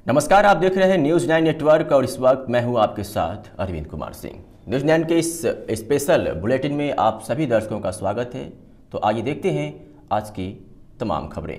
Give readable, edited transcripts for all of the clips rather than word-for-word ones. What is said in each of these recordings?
नमस्कार, आप देख रहे हैं न्यूज़ 9 नेटवर्क और इस वक्त मैं हूं आपके साथ अरविंद कुमार सिंह। न्यूज़ 9 के इस स्पेशल बुलेटिन में आप सभी दर्शकों का स्वागत है। तो आइए देखते हैं आज की तमाम खबरें।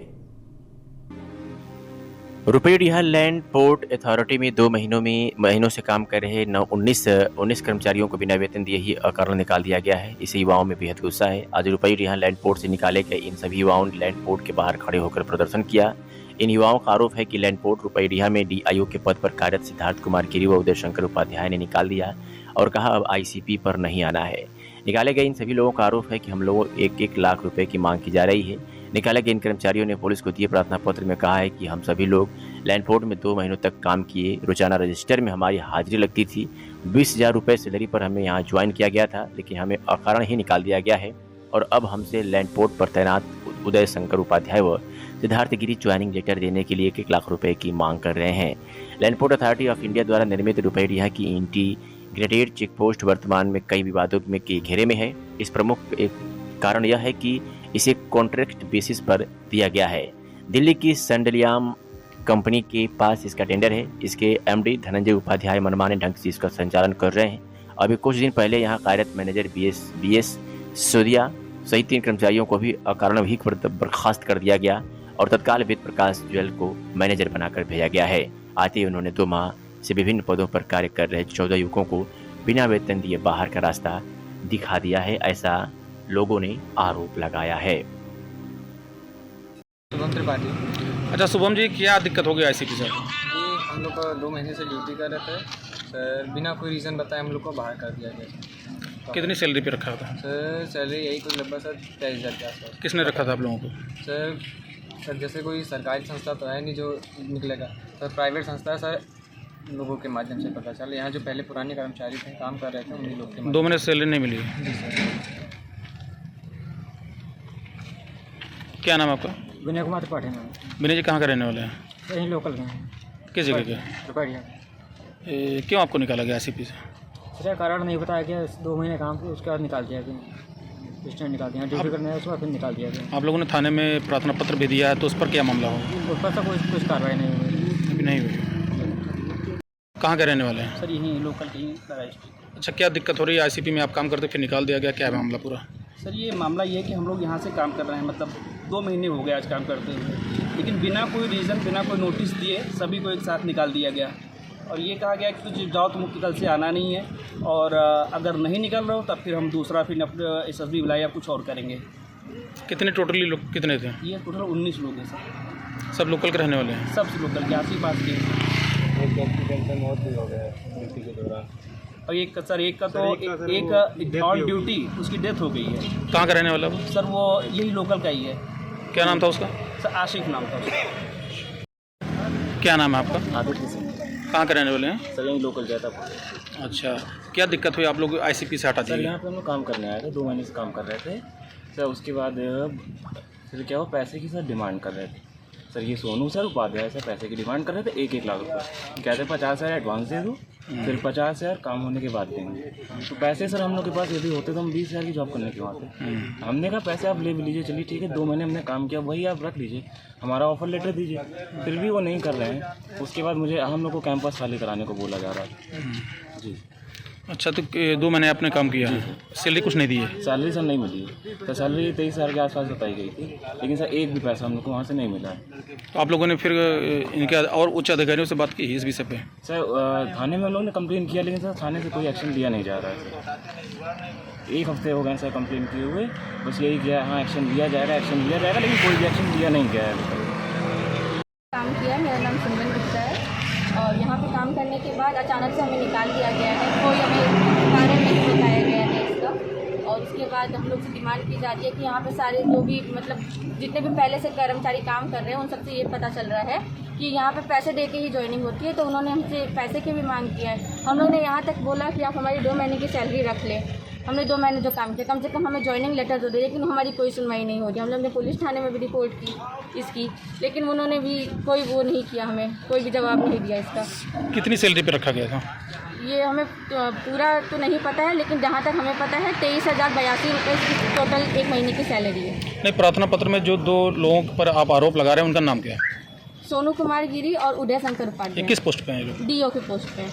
रुपये लैंड पोर्ट अथॉरिटी में 2 महीनों से काम कर रहे 19 कर्मचारियों को बिना वेतन दिए ही अकारण निकाल दिया गया है। इससे युवाओं में बेहद गुस्सा है। आज रुपये लैंड पोर्ट से निकाले गए इन सभी युवाओं ने लैंड पोर्ट के बाहर खड़े होकर प्रदर्शन किया। इन युवाओं का आरोप है कि लैंड पोर्ट रुपये में DIO के पद पर कार्यरत सिद्धार्थ कुमार गिरी व उदय शंकर उपाध्याय ने निकाल दिया और कहा अब ICP पर नहीं आना है। निकाले गए इन सभी लोगों का आरोप है कि हम लोगों 1-1 लाख रुपए की मांग की जा रही है। निकाले गए इन कर्मचारियों ने पुलिस को दिए प्रार्थना पत्र में कहा है कि हम सभी लोग लैंड पोर्ट में 2 महीनों तक काम किए। रोजाना रजिस्टर में हमारी हाजिरी लगती थी। 20,000 रुपये सैलरी पर हमें यहाँ ज्वाइन किया गया था, लेकिन हमें अकारण ही निकाल दिया गया है और अब हमसे लैंड पोर्ट पर तैनात उदय शंकर उपाध्याय व सिद्धार्थ गिरी ज्वाइनिंग लेटर देने के लिए 1-1 लाख रुपए की मांग कर रहे हैं। Land port authority of India द्वारा निर्मित रुपये की इंटीग्रेटेड चेक पोस्ट वर्तमान में कई विवादों में के घेरे में है। इस प्रमुख एक कारण यह है कि इसे कॉन्ट्रैक्ट बेसिस पर दिया गया है। दिल्ली की संडलियाम कंपनी के पास इसका टेंडर है। इसके MD धनंजय उपाध्याय मनमाने ढंग से इसका संचालन कर रहे हैं। अभी कुछ दिन पहले यहाँ कार्यरत मैनेजर BS सोदिया सहित 3 कर्मचारियों को भी अकारण भी बर्खास्त कर दिया गया और तत्काल वेद प्रकाश ज्वेल को मैनेजर बनाकर भेजा गया है। आते ही उन्होंने 2 माह से विभिन्न पदों पर कार्य कर रहे 14 युवकों को बिना वेतन दिए बाहर का रास्ता दिखा दिया है, ऐसा लोगों ने आरोप लगाया है। शुभम त्रिपाठी। अच्छा शुभम जी, क्या दिक्कत हो गई ICP सर? जी हम लोग को 2 महीने से ड्यूटी कर रहे थे सर, बिना कोई रीज़न बताए हम लोग को बाहर कर दिया गया। कितनी सैलरी पे रखा था सर सैलरी यही कुछ लगभग सर 23,000 के आसपास। किसने रखा था आप लोगों को? सर जैसे कोई सरकारी संस्था तो है नहीं जो निकलेगा सर, प्राइवेट संस्था है सर, लोगों के माध्यम से पता चला। यहाँ जो पहले पुराने कर्मचारी थे काम कर रहे थे उन्हीं लोग के 2 महीने सैलरी नहीं मिली? जी सर। क्या नाम है आपका? विनय कुमार त्रिपाठी में। विनय जी कहाँ का रहने वाले हैं? यहीं लोकल के हैं। किस जगह के? रुपया। क्यों आपको निकाला गया ICP से? सर कारण नहीं बताया गया, 2 महीने काम किया उसके बाद निकाल दिया गया। स्टैंड निकाल दिया, ड्यूटी करने आया उसके बाद फिर निकाल दिया गया। आप लोगों ने थाने में प्रार्थना पत्र भी दिया है, तो उस पर क्या मामला हो? उस पर तो कुछ कार्रवाई नहीं हुई। अभी नहीं हुई। कहाँ के रहने वाले हैं? सर यहीं लोकल के ही लड़ाई। अच्छा, क्या दिक्कत हो रही है? ICP में आप काम करते फिर निकाल दिया गया, क्या है मामला पूरा? सर ये मामला ये है कि हम लोग यहाँ से काम कर रहे हैं, मतलब 2 महीने हो गए आज काम करते हुए, लेकिन बिना कोई रीज़न, बिना कोई नोटिस दिए सभी को एक साथ निकाल दिया गया और ये कहा गया कि तुझे जाओ, तुमको कल से आना नहीं है और अगर नहीं निकल रहे हो तब फिर हम दूसरा फिर SSB बुलाए या कुछ और करेंगे। कितने टोटली लोग कितने थे? ये टोटल 19 लोग हैं सर। सब लोकल के रहने वाले हैं? सब लोकल के आस पास के। एक एक्सीडेंट में मौत भी हो गया ड्यूटी के दौरान और एक का तो एक ऑन ड्यूटी उसकी डेथ हो गई है। कहाँ का रहने वाला वो? सर वो यही लोकल का ही है। क्या नाम था उसका? सर आशिफ नाम था उसका। क्या नाम है आपका? आदित्य सिंह। कहाँ के रहने वाले हैं? सर यहीं लोकल गया था। अच्छा, क्या दिक्कत हुई? आप लोग ICP से हटा सर दिए? यहाँ पे हम लोग काम करने आए थे, 2 महीने से काम कर रहे थे सर। उसके बाद फिर क्या हुआ, पैसे की सर डिमांड कर रहे थे सर। ये सोनू सर उपाध्याय सर पैसे की डिमांड कर रहे थे 1-1 लाख रुपये। कहते 50,000 एडवांस दे दो, फिर 50,000 काम होने के बाद देंगे। तो पैसे सर हम लोग के पास यदि होते तो हम 20,000 की जॉब करने के वहाँ थे। हमने कहा पैसे आप ले भी लीजिए, चलिए ठीक है, 2 महीने हमने काम किया, वही आप रख लीजिए, हमारा ऑफर लेटर दीजिए। फिर भी वो नहीं कर रहे हैं। उसके बाद मुझे हम लोग को कैंपस खाली कराने को बोला जा रहा है जी। अच्छा, तो 2 महीने आपने काम किया, सैलरी कुछ नहीं दी है? सैलरी सर नहीं मिली है। तो सैलरी 23,000 के आसपास बताई गई थी, लेकिन सर एक भी पैसा हम लोग को वहाँ से नहीं मिला है। तो आप लोगों ने फिर इनके और उच्च अधिकारियों से बात की इस विषय पे? सर थाने में हम लोगों ने कंप्लेन किया, लेकिन सर थाने से कोई एक्शन लिया नहीं जा रहा है सर। 1 हफ्ते हो गए सर कंप्लेन किए हुए, बस यही किया हाँ एक्शन लिया जाएगा, लेकिन कोई भी एक्शन लिया नहीं गया है। काम किया, मेरा नाम सिमरन गुप्ता है और यहाँ पे काम करने के बाद अचानक से हमें निकाल दिया गया है। कोई हमें कारण नहीं बताया गया है इसका और उसके बाद हम लोग से डिमांड की जा रही है कि यहाँ पे सारे जो भी मतलब जितने भी पहले से कर्मचारी काम कर रहे हैं उन सबसे ये पता चल रहा है कि यहाँ पे पैसे दे के ही ज्वाइनिंग होती है। तो उन्होंने हमसे पैसे की भी मांग किया है। हम लोग ने यहाँ तक बोला कि आप हमारी 2 महीने की सैलरी रख लें। हमने 2 महीने जो काम किया, कम से कम हमें ज्वाइनिंग लेटर दो दे, लेकिन हमारी कोई सुनवाई नहीं हो रही। हम लोग ने पुलिस थाने में भी रिपोर्ट की इसकी, लेकिन उन्होंने भी कोई वो नहीं किया, हमें कोई भी जवाब नहीं दिया इसका। कितनी सैलरी पे रखा गया था? ये हमें पूरा तो नहीं पता है, लेकिन जहाँ तक हमें पता है 23,082 रुपये की टोटल 1 महीने की सैलरी है। नहीं, प्रार्थना पत्र में जो 2 लोगों पर आप आरोप लगा रहे हैं उनका नाम क्या है? सोनू कुमार गिरी और उदय शंकर ये उपाध्याय किस पोस्ट पे हैं ये लोग? डीओ के पोस्ट पे।